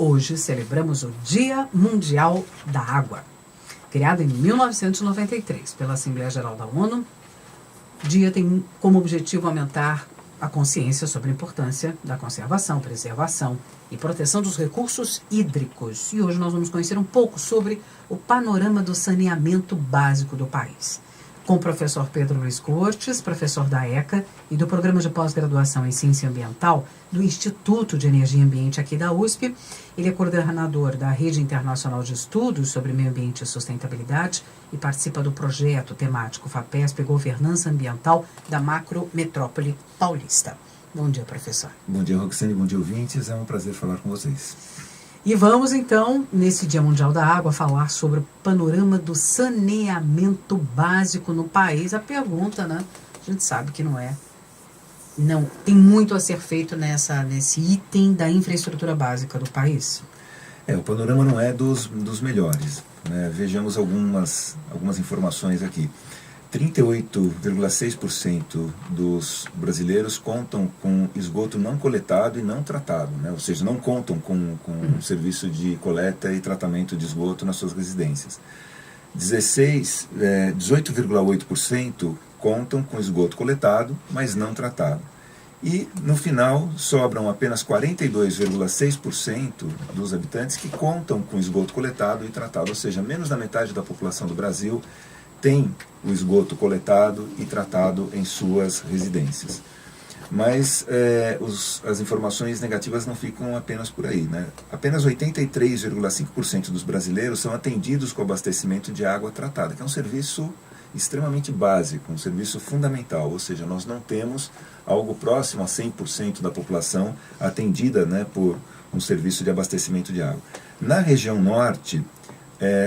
Hoje celebramos o Dia Mundial da Água. Criado em 1993 pela Assembleia Geral da ONU, o dia tem como objetivo aumentar a consciência sobre a importância da conservação, preservação e proteção dos recursos hídricos. E hoje nós vamos conhecer um pouco sobre o panorama do saneamento básico do país. Com o professor Pedro Luiz Cortes, professor da ECA e do Programa de Pós-Graduação em Ciência Ambiental do Instituto de Energia e Ambiente aqui da USP. Ele é coordenador da Rede Internacional de Estudos sobre Meio Ambiente e Sustentabilidade e participa do projeto temático FAPESP Governança Ambiental da Macrometrópole Paulista. Bom dia, professor. Bom dia, Roxane. Bom dia, ouvintes. É um prazer falar com vocês. E vamos, então, nesse Dia Mundial da Água, falar sobre o panorama do saneamento básico no país. A pergunta, né? A gente sabe que não tem muito a ser feito nesse item da infraestrutura básica do país. O panorama não é dos melhores, né? Vejamos algumas informações aqui. 38,6% dos brasileiros contam com esgoto não coletado e não tratado, né? Ou seja, não contam com um serviço de coleta e tratamento de esgoto nas suas residências. 18,8% contam com esgoto coletado, mas não tratado. E, no final, sobram apenas 42,6% dos habitantes que contam com esgoto coletado e tratado, ou seja, menos da metade da população do Brasil tem o esgoto coletado e tratado em suas residências. Mas as informações negativas não ficam apenas por aí, né? Apenas 83,5% dos brasileiros são atendidos com abastecimento de água tratada, que é um serviço extremamente básico, um serviço fundamental, ou seja, nós não temos algo próximo a 100% da população atendida, né, por um serviço de abastecimento de água. Na região norte,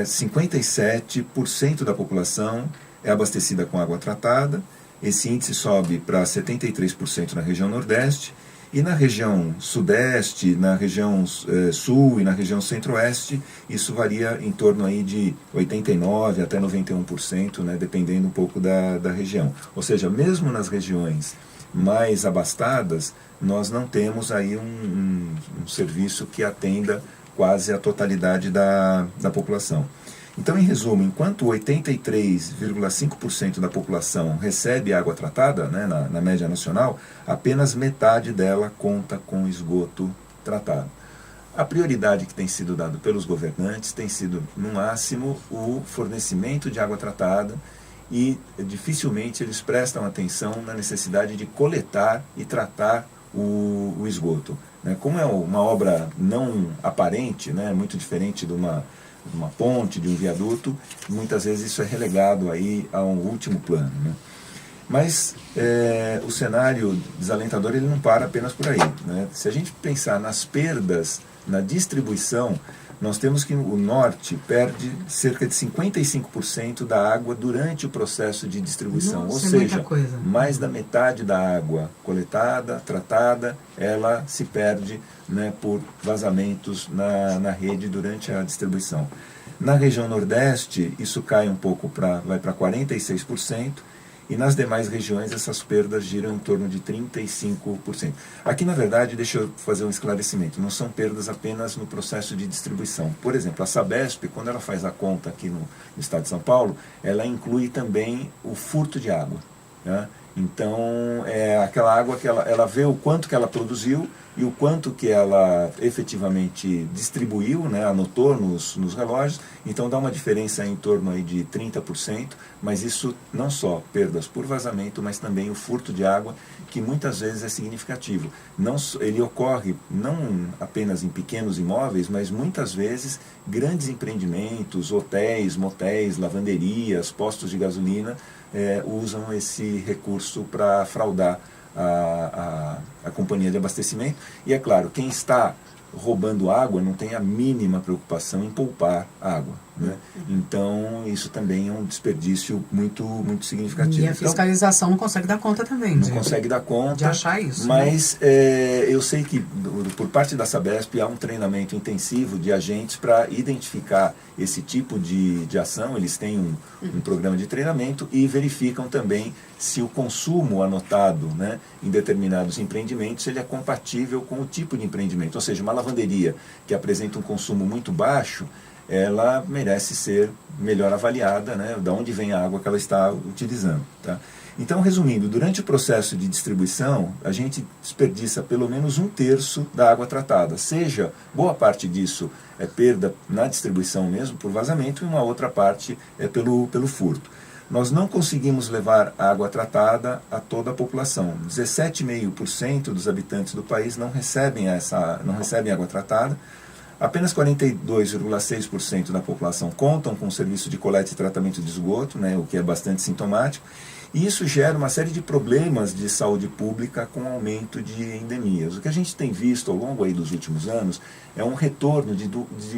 57% da população é abastecida com água tratada. Esse índice sobe para 73% na região nordeste, e na região sudeste, na região sul e na região centro-oeste, isso varia em torno aí de 89% até 91%, né, dependendo um pouco da região. Ou seja, mesmo nas regiões mais abastadas, nós não temos aí um serviço que atenda quase a totalidade da população. Então, em resumo, enquanto 83,5% da população recebe água tratada, né, na média nacional, apenas metade dela conta com esgoto tratado. A prioridade que tem sido dada pelos governantes tem sido, no máximo, o fornecimento de água tratada, e dificilmente eles prestam atenção na necessidade de coletar e tratar o esgoto. Como é uma obra não aparente, né, muito diferente de uma ponte, de um viaduto, muitas vezes isso é relegado aí a um último plano, né? Mas o cenário desalentador ele não para apenas por aí, né? Se a gente pensar nas perdas na distribuição, nós temos que o norte perde cerca de 55% da água durante o processo de distribuição. Nossa, ou seja, mais da metade da água coletada, tratada, ela se perde, né, por vazamentos na rede durante a distribuição. Na região nordeste, isso cai um pouco, vai para 46%, e nas demais regiões essas perdas giram em torno de 35%. Aqui, na verdade, deixa eu fazer um esclarecimento, não são perdas apenas no processo de distribuição. Por exemplo, a Sabesp, quando ela faz a conta aqui no estado de São Paulo, ela inclui também o furto de água, né? Então, aquela água que ela vê o quanto que ela produziu e o quanto que ela efetivamente distribuiu, né, anotou nos relógios, então dá uma diferença em torno aí de 30%, mas isso não só perdas por vazamento, mas também o furto de água, que muitas vezes é significativo. Ele ocorre não apenas em pequenos imóveis, mas muitas vezes grandes empreendimentos, hotéis, motéis, lavanderias, postos de gasolina, usam esse recurso para fraudar a companhia de abastecimento. E é claro, quem está roubando água não tem a mínima preocupação em poupar água, né? Então, isso também é um desperdício muito significativo. E a fiscalização não consegue dar conta também. Não consegue dar conta. De achar isso. Mas eu sei que, por parte da Sabesp, há um treinamento intensivo de agentes para identificar esse tipo de ação. Eles têm um programa de treinamento e verificam também se o consumo anotado, né, em determinados empreendimentos ele é compatível com o tipo de empreendimento. Ou seja, uma lavanderia que apresenta um consumo muito baixo, ela merece ser melhor avaliada, né, de onde vem a água que ela está utilizando. Tá? Então, resumindo, durante o processo de distribuição, a gente desperdiça pelo menos 1/3 da água tratada. Seja, boa parte disso é perda na distribuição mesmo, por vazamento, e uma outra parte é pelo furto. Nós não conseguimos levar água tratada a toda a população. 17,5% dos habitantes do país não recebem água tratada. Apenas 42,6% da população contam com o serviço de coleta e tratamento de esgoto, né, o que é bastante sintomático. E isso gera uma série de problemas de saúde pública com o aumento de endemias. O que a gente tem visto ao longo aí dos últimos anos é um retorno de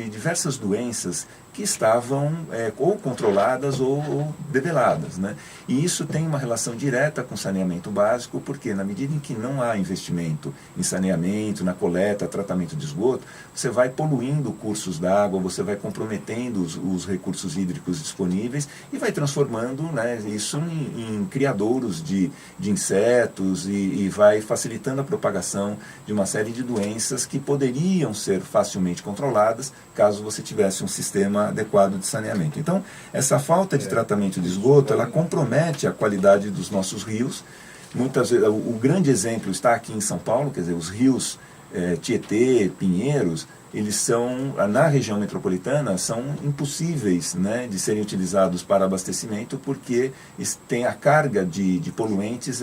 diversas doenças que estavam ou controladas ou debeladas, né? E isso tem uma relação direta com saneamento básico, porque na medida em que não há investimento em saneamento, na coleta, tratamento de esgoto, você vai poluindo cursos d'água, você vai comprometendo os recursos hídricos disponíveis e vai transformando, né, isso em criadouros de insetos e vai facilitando a propagação de uma série de doenças que poderiam ser facilmente controladas caso você tivesse um sistema adequado de saneamento. Então, essa falta de tratamento de esgoto, ela compromete a qualidade dos nossos rios. Muitas vezes, o grande exemplo está aqui em São Paulo, quer dizer, os rios Tietê, Pinheiros, eles são, na região metropolitana, são impossíveis, né, de serem utilizados para abastecimento, porque tem a carga de poluentes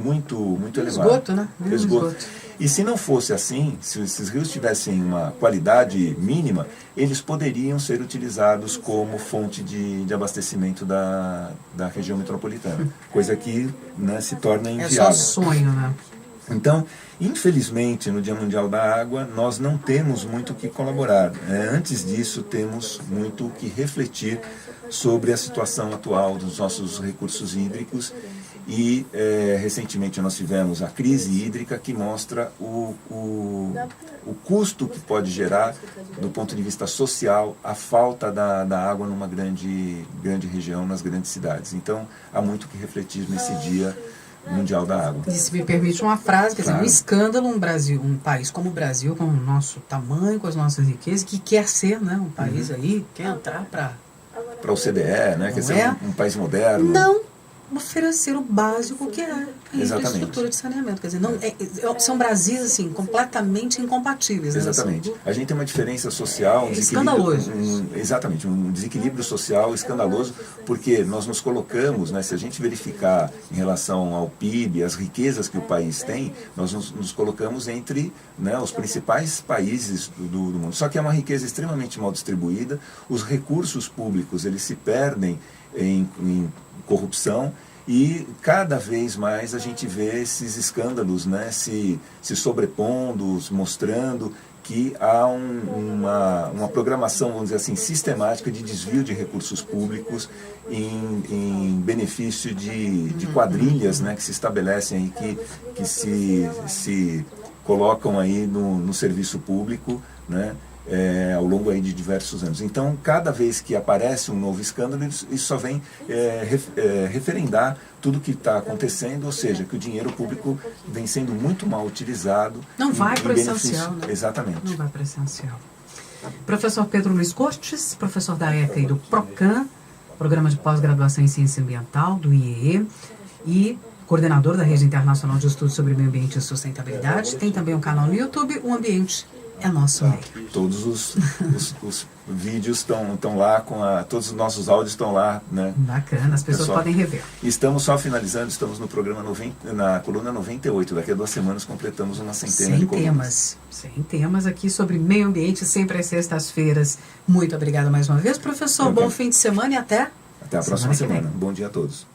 muito elevada. Esgoto, né? Esgoto. E se não fosse assim, se esses rios tivessem uma qualidade mínima, eles poderiam ser utilizados como fonte de abastecimento da região metropolitana, coisa que, né, se torna inviável. É só sonho, né? Então, infelizmente, no Dia Mundial da Água, nós não temos muito o que colaborar. Antes disso, temos muito o que refletir sobre a situação atual dos nossos recursos hídricos e, recentemente, nós tivemos a crise hídrica que mostra o custo que pode gerar, do ponto de vista social, a falta da água numa grande região, nas grandes cidades. Então, há muito o que refletir nesse Dia Mundial da Água. E se me permite uma frase, quer dizer, um escândalo, um país como o Brasil, com o nosso tamanho, com as nossas riquezas, que quer ser, né, um país aí, quer entrar para a OCDE, né, quer ser um país moderno. Não oferecer o básico que é a infraestrutura de saneamento. Quer dizer, são Brasis assim, completamente incompatíveis. Exatamente. Né? A gente tem uma diferença social, escandaloso. Exatamente, um desequilíbrio social escandaloso, porque nós nos colocamos, né, se a gente verificar em relação ao PIB, as riquezas que o país tem, nós nos colocamos entre, né, os principais países do mundo. Só que é uma riqueza extremamente mal distribuída, os recursos públicos eles se perdem em corrupção, e cada vez mais a gente vê esses escândalos, né, se sobrepondo, mostrando que há uma programação, vamos dizer assim, sistemática de desvio de recursos públicos em benefício de quadrilhas, né, que se estabelecem aí, que se colocam aí no serviço público, né, ao longo aí de diversos anos. Então, cada vez que aparece um novo escândalo, isso só vem referendar tudo o que está acontecendo, ou seja, que o dinheiro público vem sendo muito mal utilizado. Não vai para o essencial, né? Exatamente. Não vai para o essencial. Professor Pedro Luiz Cortes, professor da ECA e do PROCAN, Programa de Pós-Graduação em Ciência Ambiental, do IEE, e coordenador da Rede Internacional de Estudos sobre Meio Ambiente e Sustentabilidade. Tem também um canal no YouTube, O Ambiente é Nosso Meio. Todos os vídeos estão lá, todos os nossos áudios estão lá, né? Bacana, as pessoas podem rever. Estamos só finalizando, estamos no programa na coluna 98, daqui a 2 semanas completamos uma centena de colunas. 100 temas aqui sobre meio ambiente, sempre às sextas-feiras. Muito obrigada mais uma vez, professor. Bom fim de semana e até a próxima semana. Bom dia a todos.